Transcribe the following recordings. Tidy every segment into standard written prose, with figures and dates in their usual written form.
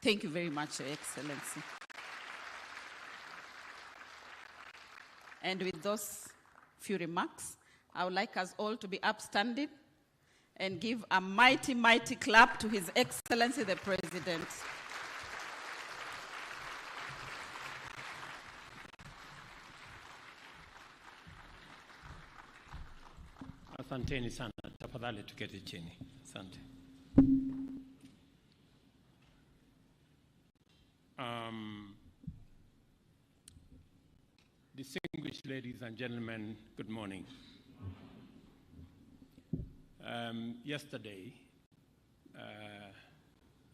Thank you very much, Your Excellency. And with those few remarks, I would like us all to be upstanding and give a mighty, mighty clap to His Excellency the President. Asanteni sana, tafadhali tuketi chini. Asante. Distinguished ladies and gentlemen, good morning. Yesterday,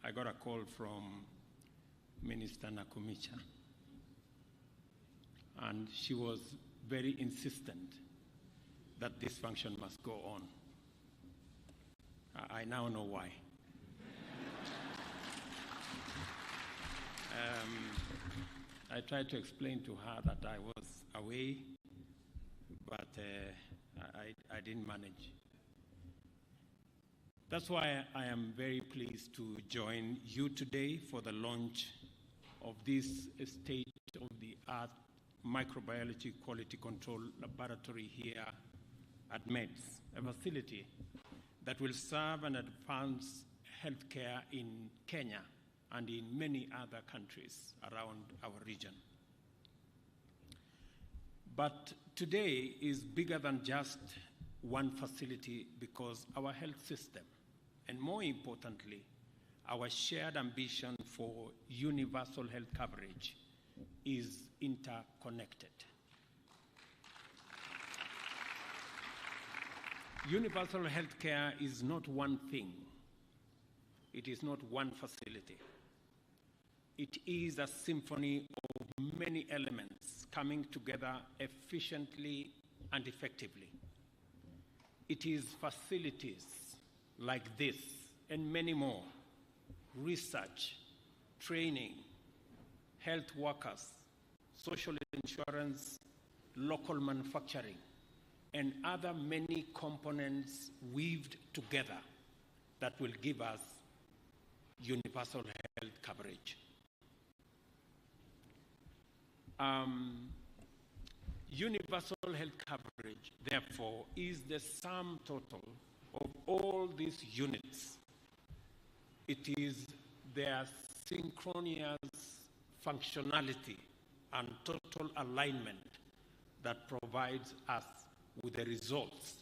I got a call from Minister Nakumicha, and she was very insistent that this function must go on. I now know why. I tried to explain to her that I was away, but I didn't manage. That's why I am very pleased to join you today for the launch of this state-of-the-art microbiology quality control laboratory here at MEDS, a facility that will serve and advance healthcare in Kenya and in many other countries around our region. But today is bigger than just one facility, because our health system, and more importantly, our shared ambition for universal health coverage, is interconnected. Universal health care is not one thing. It is not one facility. It is a symphony of many elements coming together efficiently and effectively. It is facilities like this and many more: research, training, health workers, social insurance, local manufacturing, and other many components weaved together that will give us universal health coverage. Universal health coverage, therefore, is the sum total of all these units. It is their synchronous functionality and total alignment that provides us with the results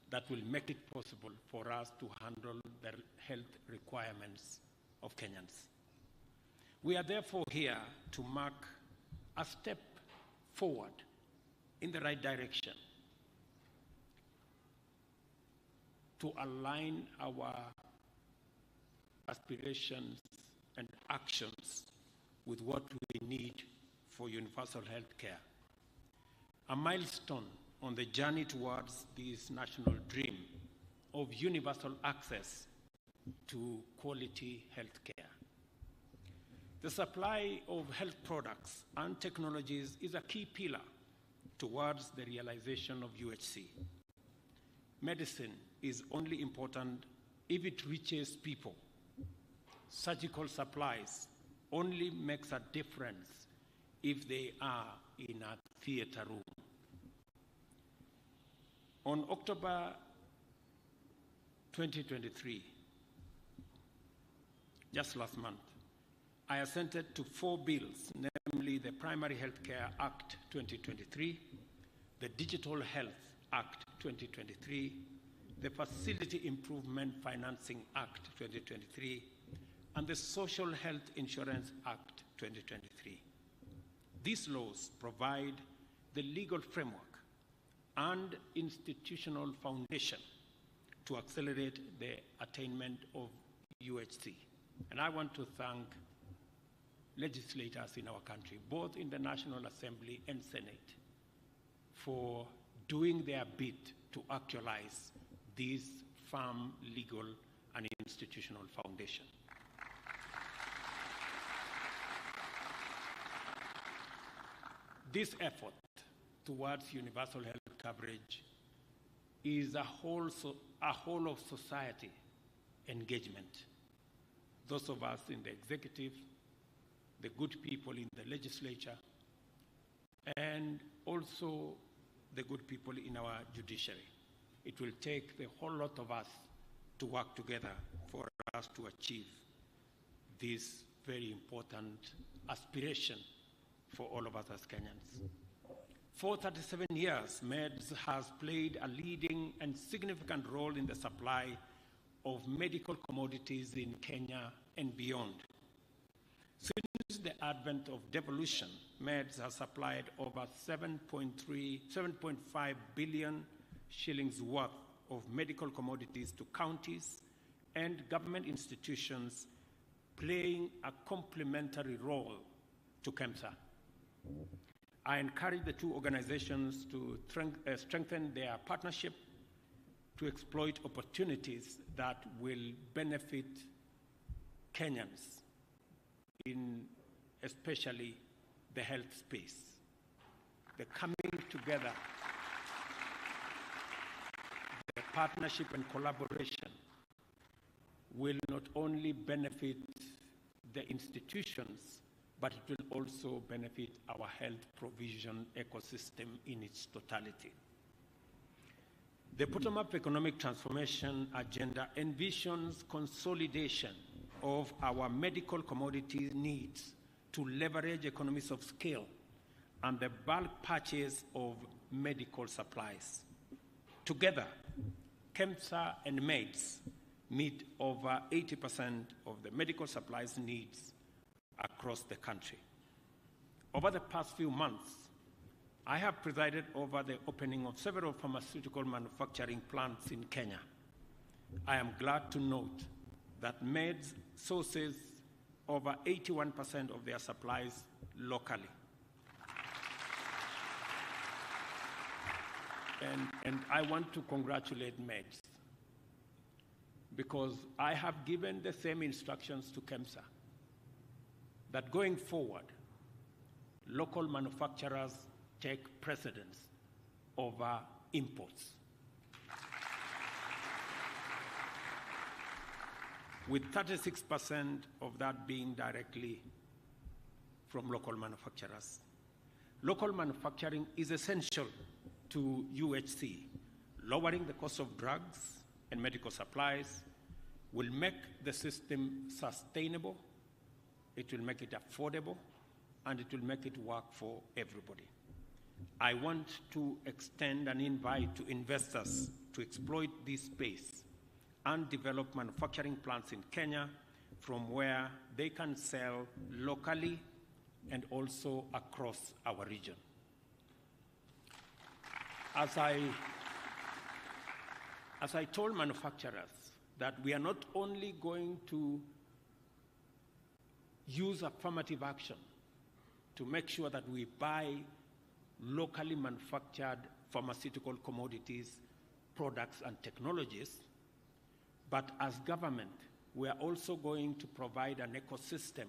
that will make it possible for us to handle the health requirements of Kenyans. We are therefore here to mark a step forward in the right direction, to align our aspirations and actions with what we need for universal health care. A milestone on the journey towards this national dream of universal access to quality health care. The supply of health products and technologies is a key pillar towards the realization of UHC. Medicine is only important if it reaches people. Surgical supplies only makes a difference if they are in a theater room. On October 2023, just last month, I assented to 4 bills, namely the Primary Healthcare Act 2023, the Digital Health Act 2023, the Facility Improvement Financing Act 2023, and the Social Health Insurance Act 2023. These laws provide the legal framework and institutional foundation to accelerate the attainment of UHC. And I want to thank legislators in our country, both in the National Assembly and Senate, for doing their bit to actualize this firm legal and institutional foundation. This effort towards universal health coverage is a whole of society engagement. those of us in the executive, the good people in the legislature, and also the good people in our judiciary. It will take the whole lot of us to work together for us to achieve this very important aspiration for all of us as Kenyans. For 37 years, MEDS has played a leading and significant role in the supply of medical commodities in Kenya and beyond. Since the advent of devolution, MEDS has supplied over 7.5 billion shillings worth of medical commodities to counties and government institutions, playing a complementary role to KEMSA. I encourage the two organizations to strengthen their partnership to exploit opportunities that will benefit Kenyans, in especially the health space. The coming together, the partnership and collaboration will not only benefit the institutions, but it will also benefit our health provision ecosystem in its totality. The bottom-up economic transformation agenda envisions consolidation of our medical commodity needs to leverage economies of scale and the bulk purchase of medical supplies. Together, KEMSA and MEDS meet over 80% of the medical supplies needs across the country. Over the past few months, I have presided over the opening of several pharmaceutical manufacturing plants in Kenya. I am glad to note that MEDS sources over 81% of their supplies locally. And I want to congratulate MEDS because I have given the same instructions to KEMSA that going forward, local manufacturers take precedence over imports. With 36% of that being directly from local manufacturers. Local manufacturing is essential to UHC. Lowering the cost of drugs and medical supplies will make the system sustainable, it will make it affordable, and it will make it work for everybody. I want to extend an invite to investors to exploit this space and develop manufacturing plants in Kenya from where they can sell locally and also across our region. As I told manufacturers that we are not only going to use affirmative action to make sure that we buy locally manufactured pharmaceutical commodities, products, and technologies, but as government, we are also going to provide an ecosystem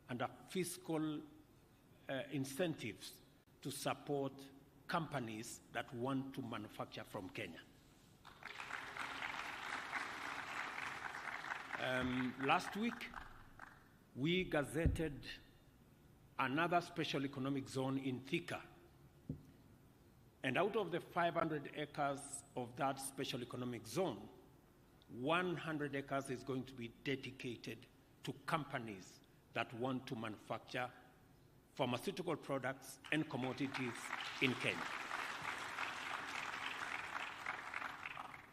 and a fiscal incentives to support companies that want to manufacture from Kenya. Last week, we gazetted another special economic zone in Thika. And out of the 500 acres of that special economic zone, 100 acres is going to be dedicated to companies that want to manufacture pharmaceutical products and commodities in Kenya.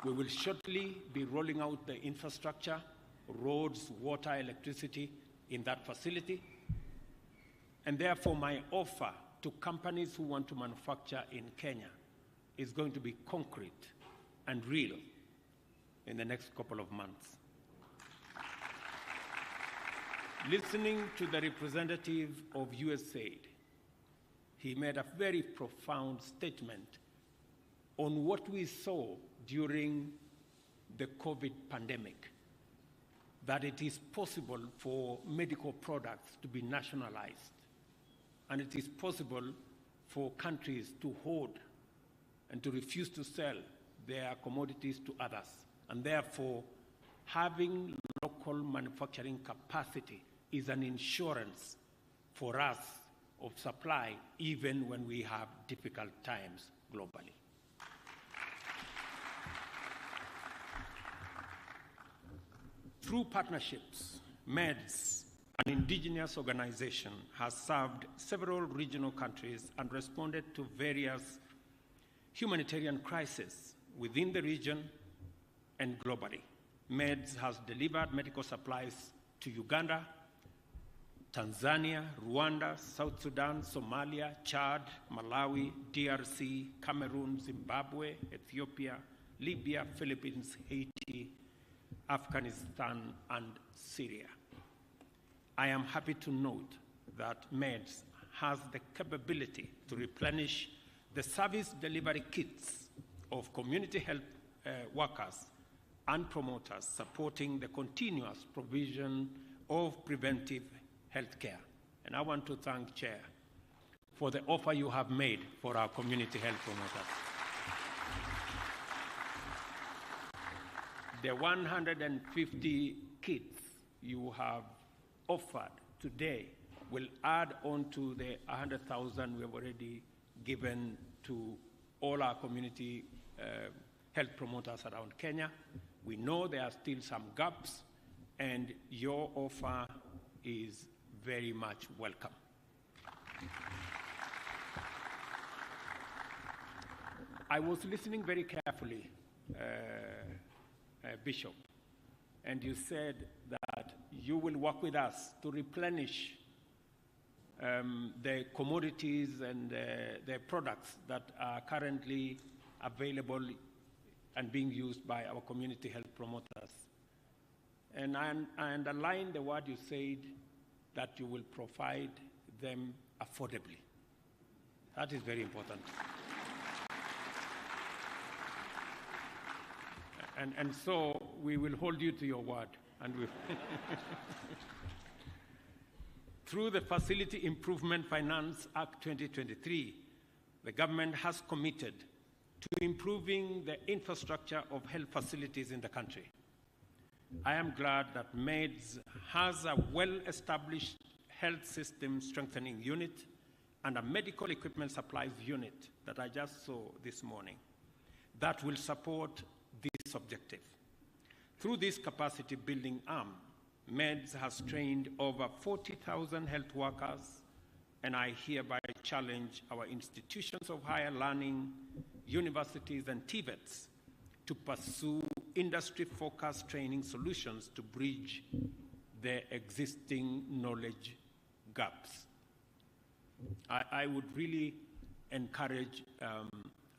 We will shortly be rolling out the infrastructure, roads, water, electricity in that facility. And therefore, my offer to companies who want to manufacture in Kenya is going to be concrete and real in the next couple of months. Listening to the representative of USAID, he made a very profound statement on what we saw during the COVID pandemic, that it is possible for medical products to be nationalized, and it is possible for countries to hoard and to refuse to sell their commodities to others. And therefore, having local manufacturing capacity is an insurance for us of supply, even when we have difficult times globally. Through partnerships, MEDS, an indigenous organization, has served several regional countries and responded to various humanitarian crises within the region and globally. MEDS has delivered medical supplies to Uganda, Tanzania, Rwanda, South Sudan, Somalia, Chad, Malawi, DRC, Cameroon, Zimbabwe, Ethiopia, Libya, Philippines, Haiti, Afghanistan, and Syria. I am happy to note that MEDS has the capability to replenish the service delivery kits of community health workers and promoters supporting the continuous provision of preventive health care. And I want to thank Chair for the offer you have made for our community health promoters. The 150 kits you have offered today will add on to the 100,000 we have already given to all our community health promoters around Kenya. We know there are still some gaps, and your offer is very much welcome. I was listening very carefully, Bishop, and you said that you will work with us to replenish the commodities and the products that are currently available and being used by our community health promoters. And I underline the word you said, that you will provide them affordably. That is very important. And so we will hold you to your word. And we through the Facility Improvement Finance Act 2023, the government has committed to improving the infrastructure of health facilities in the country. I am glad that MEDS has a well-established health system strengthening unit and a medical equipment supplies unit that I just saw this morning that will support this objective. Through this capacity building arm, MEDS has trained over 40,000 health workers, and I hereby challenge our institutions of higher learning, universities, and TVETs to pursue industry-focused training solutions to bridge the existing knowledge gaps. I would really encourage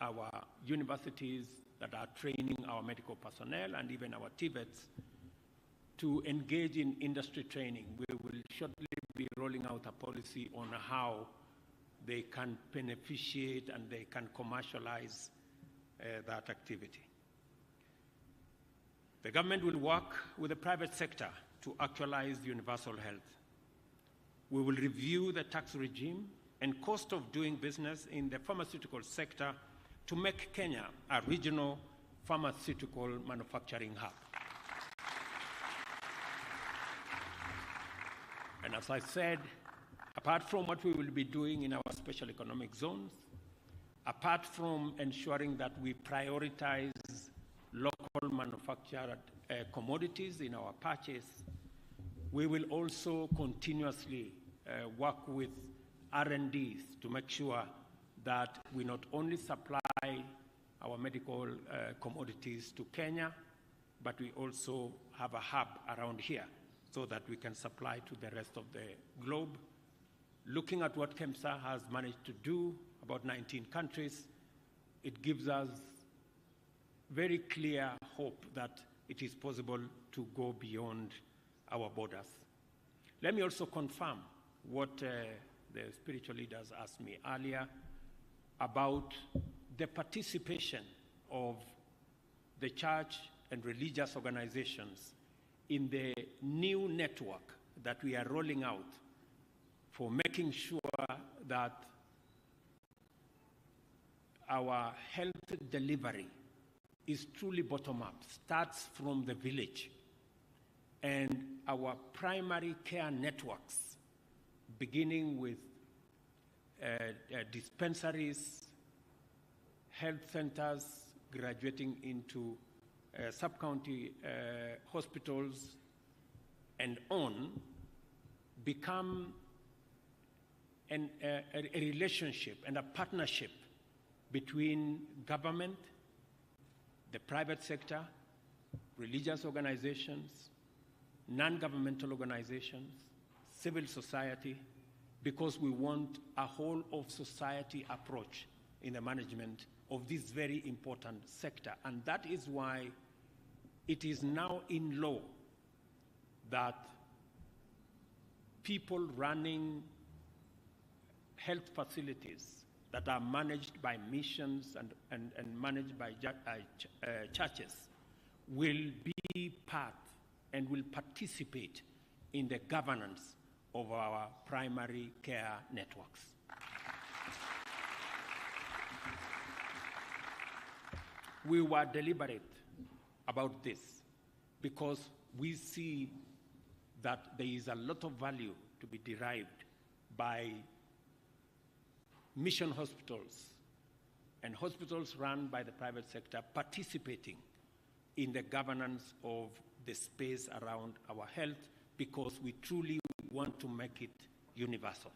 our universities that are training our medical personnel and even our TVETs to engage in industry training. We will shortly be rolling out a policy on how they can beneficiate and they can commercialize that activity. The government will work with the private sector to actualize universal health. We will review the tax regime and cost of doing business in the pharmaceutical sector to make Kenya a regional pharmaceutical manufacturing hub. And as I said, apart from what we will be doing in our special economic zones, apart from ensuring that we prioritize local manufactured commodities in our purchase, we will also continuously work with R&Ds to make sure that we not only supply our medical commodities to Kenya, but we also have a hub around here so that we can supply to the rest of the globe. Looking at what KEMSA has managed to do, about 19 countries, it gives us very clear hope that it is possible to go beyond our borders. Let me also confirm what the spiritual leaders asked me earlier about the participation of the church and religious organizations in the new network that we are rolling out for making sure that our health delivery is truly bottom-up, starts from the village. And our primary care networks, beginning with dispensaries, health centers, graduating into sub-county hospitals, and on, become a relationship and a partnership between government, the private sector, religious organizations, non-governmental organizations, civil society, because we want a whole of society approach in the management of this very important sector. And that is why it is now in law that people running health facilities that are managed by missions and managed by churches will be part and will participate in the governance of our primary care networks. We were deliberate about this because we see that there is a lot of value to be derived by mission hospitals and hospitals run by the private sector participating in the governance of the space around our health, because we truly want to make it universal.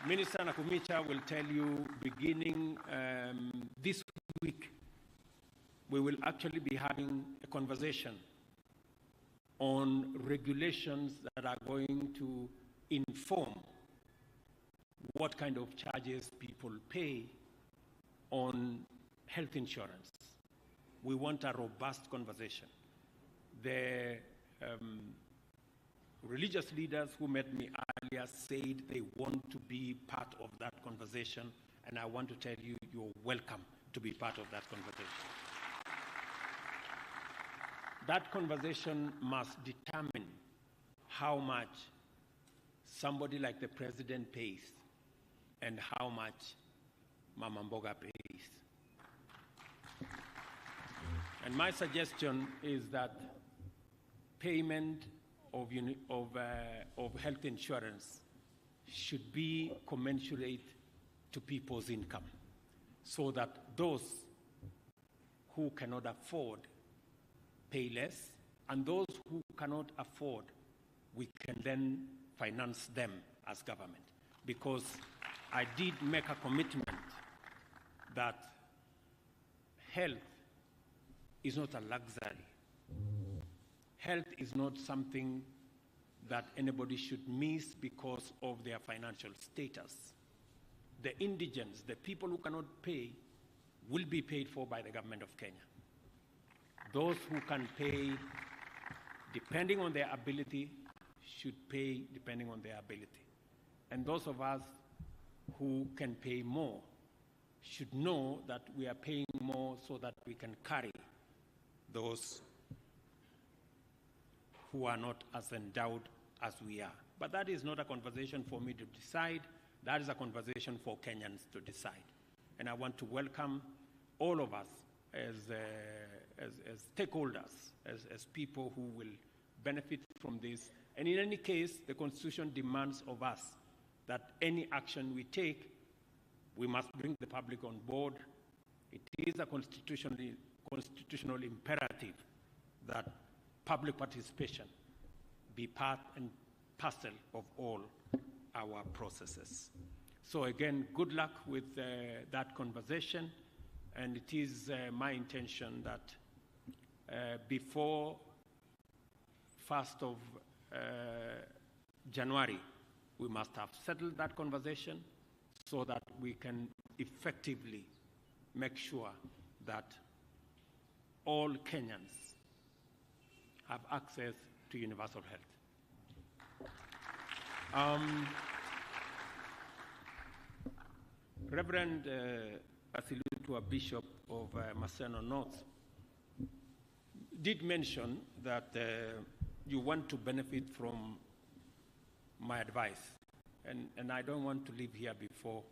Minister Nakumicha will tell you, beginning this week, we will actually be having a conversation on regulations that are going to inform what kind of charges people pay on health insurance. We want a robust conversation. The religious leaders who met me earlier said they want to be part of that conversation, and I want to tell you, you're welcome to be part of that conversation. That conversation must determine how much somebody like the president pays and how much Mama Mboga pays. And my suggestion is that payment of health insurance should be commensurate to people's income, so that those who cannot afford pay less, and those who cannot afford, we can then finance them as government. Because I did make a commitment that health is not a luxury. Health is not something that anybody should miss because of their financial status. The indigents, the people who cannot pay, will be paid for by the government of Kenya. Those who can pay, depending on their ability, should pay depending on their ability. And those of us who can pay more should know that we are paying more so that we can carry those who are not as endowed as we are. But that is not a conversation for me to decide. That is a conversation for Kenyans to decide. And I want to welcome all of us as stakeholders, as people who will benefit from this. And in any case, the Constitution demands of us that any action we take, we must bring the public on board. It is a constitutional imperative that public participation be part and parcel of all our processes. So again, good luck with that conversation, and it is my intention that before 1st of January, we must have settled that conversation so that we can effectively make sure that all Kenyans have access to universal health. Reverend Asilutua, Bishop of Maseno North, did mention that you want to benefit from my advice, and I don't want to leave here before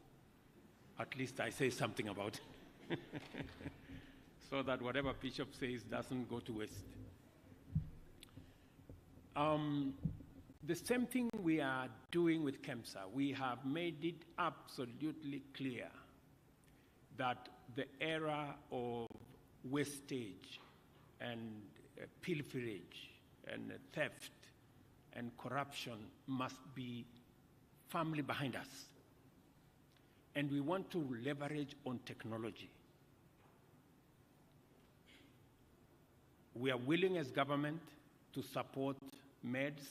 at least I say something about it. so that whatever Bishop says doesn't go to waste. The same thing we are doing with KEMSA. We have made it absolutely clear that the era of wastage and pilferage and theft and corruption must be firmly behind us. And we want to leverage on technology. We are willing as government to support MEDS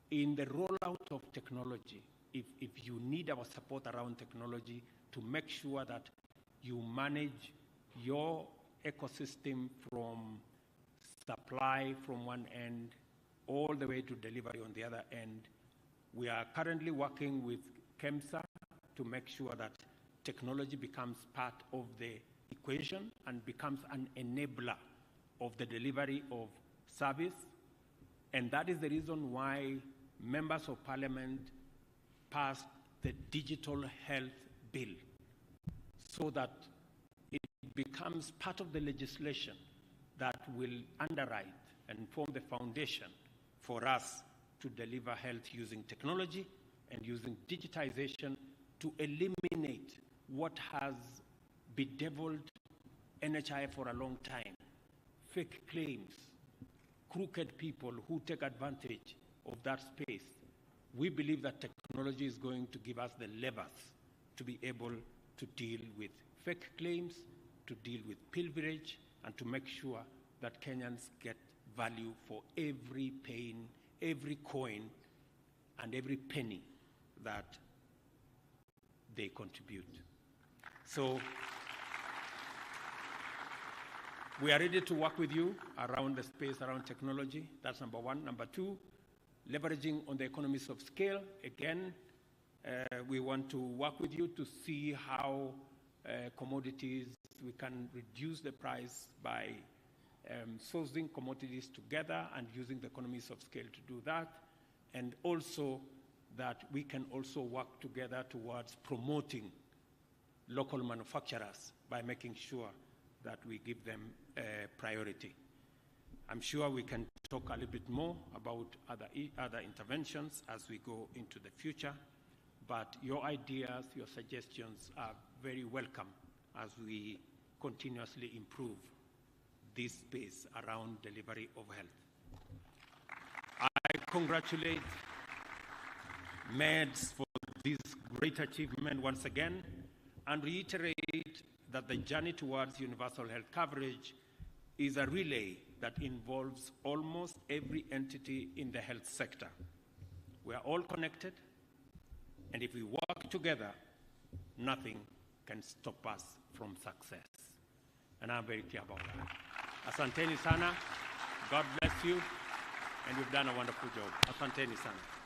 in the rollout of technology. If you need our support around technology to make sure that you manage your ecosystem from supply from one end all the way to delivery on the other end. We are currently working with KEMSA to make sure that technology becomes part of the equation and becomes an enabler of the delivery of service. And that is the reason why members of parliament passed the Digital Health Bill, so that it becomes part of the legislation that will underwrite and form the foundation for us to deliver health using technology and using digitization to eliminate what has bedeviled NHI for a long time: fake claims, crooked people who take advantage of that space. We believe that technology is going to give us the levers to be able to deal with fake claims, to deal with pilferage, and to make sure that Kenyans get value for every pain, every coin, and every penny that they contribute. So we are ready to work with you around the space, around technology. That's number one. Number two, leveraging on the economies of scale. Again, we want to work with you to see how commodities, we can reduce the price by sourcing commodities together and using the economies of scale to do that. And also that we can also work together towards promoting local manufacturers by making sure that we give them priority. I'm sure we can talk a little bit more about other interventions as we go into the future, but your ideas, your suggestions are very welcome as we continuously improve this space around delivery of health. I congratulate MEDS for this great achievement once again, and reiterate that the journey towards universal health coverage is a relay that involves almost every entity in the health sector. We are all connected, and if we work together, nothing can stop us from success. And I'm very clear about that. Asanteni sana, God bless you, and you've done a wonderful job. Asanteni sana.